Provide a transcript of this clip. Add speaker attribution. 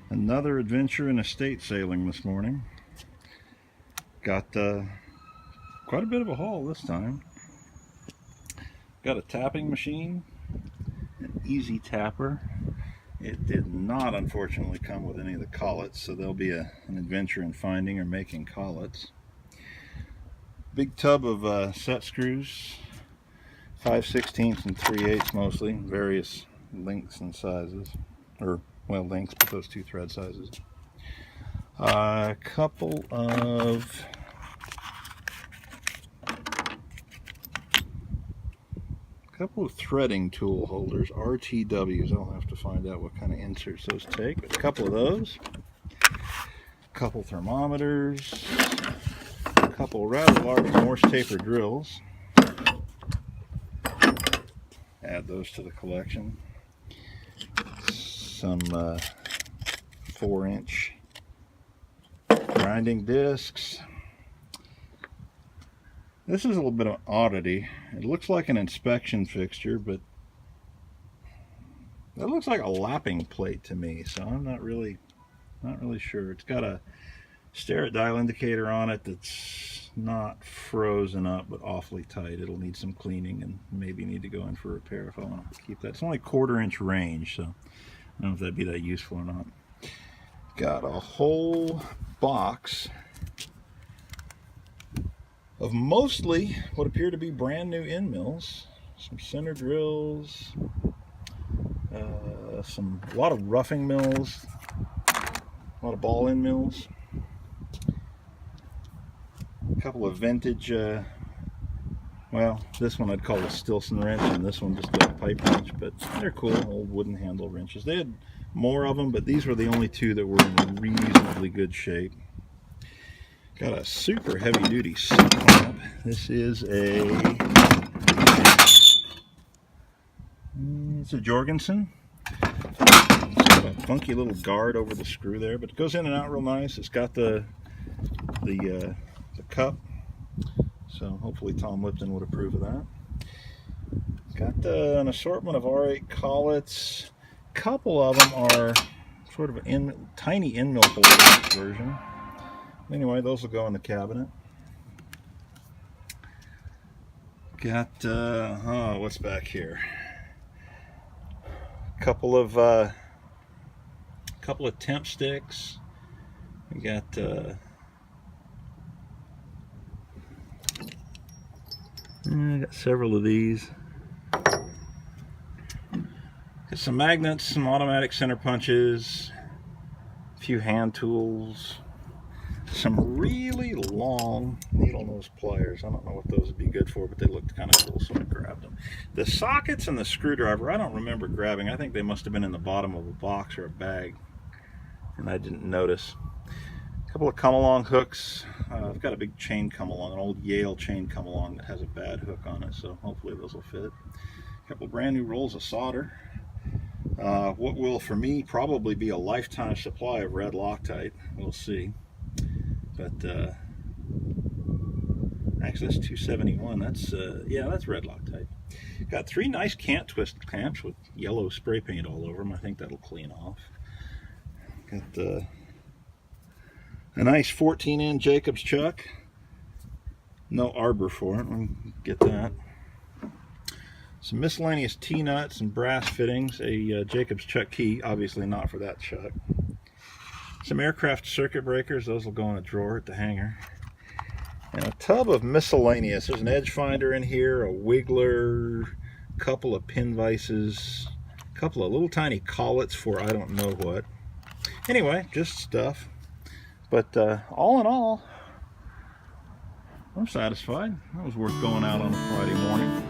Speaker 1: Another adventure in estate sailing this morning. Got quite a bit of a haul this time. Got a tapping machine, an easy tapper. It did not, unfortunately, come with any of the collets, so there'll be an adventure in finding or making collets. Big tub of set screws, 5/16 and 3/8 mostly, various lengths and sizes, or well, lengths, but those two thread sizes. A couple of threading tool holders, RTWs. I'll have to find out what kind of inserts those take. But a couple of those, a couple thermometers, a couple rather large Morse taper drills. Add those to the collection. Some 4-inch grinding discs. This is a little bit of an oddity. It looks like an inspection fixture, but that looks like a lapping plate to me, so I'm not really sure. It's got a stare dial indicator on it that's not frozen up, but awfully tight. It'll need some cleaning and maybe need to go in for repair if I want to keep that. It's only 1/4 inch range, so I don't know if that'd be that useful or not. Got a whole box of mostly what appear to be brand new end mills, some center drills, a lot of roughing mills, a lot of ball end mills, a couple of vintage, well, this one I'd call a Stilson wrench, and this one just a pipe wrench, but they're cool, old wooden handle wrenches. They had more of them, but these were the only two that were in reasonably good shape. Got a super heavy duty sump pump. This is it's a Jorgensen. It's got a funky little guard over the screw there, but it goes in and out real nice. It's got the cup, so hopefully Tom Lipton would approve of that. Got an assortment of R8 collets. A couple of them are sort of a tiny end mill holder version. Anyway, those will go in the cabinet. Got what's back here? A couple of temp sticks. We got I got several of these. Got some magnets, some automatic center punches, a few hand tools, some really long needle nose pliers. I don't know what those would be good for, but they looked kind of cool, so I grabbed them. The sockets and the screwdriver, I don't remember grabbing. I think they must have been in the bottom of a box or a bag, and I didn't notice. A couple of come-along hooks. I've got a big chain come-along, an old Yale chain come-along that has a bad hook on it, so hopefully those will fit. A couple of brand new rolls of solder. What will, for me, probably be a lifetime supply of red Loctite. We'll see. But actually that's 271. That's yeah, that's red Loctite. Got 3 nice cant twist clamps with yellow spray paint all over them. I think that'll clean off. Got a nice 14-inch Jacobs chuck. No arbor for it. We'll get that. Some miscellaneous T-nuts and brass fittings. A Jacobs chuck key, obviously not for that chuck. Some aircraft circuit breakers. Those will go in a drawer at the hangar. And a tub of miscellaneous. There's an edge finder in here, a wiggler, a couple of pin vices, a couple of little tiny collets for I don't know what. Anyway, just stuff. But all in all, I'm satisfied. That was worth going out on a Friday morning.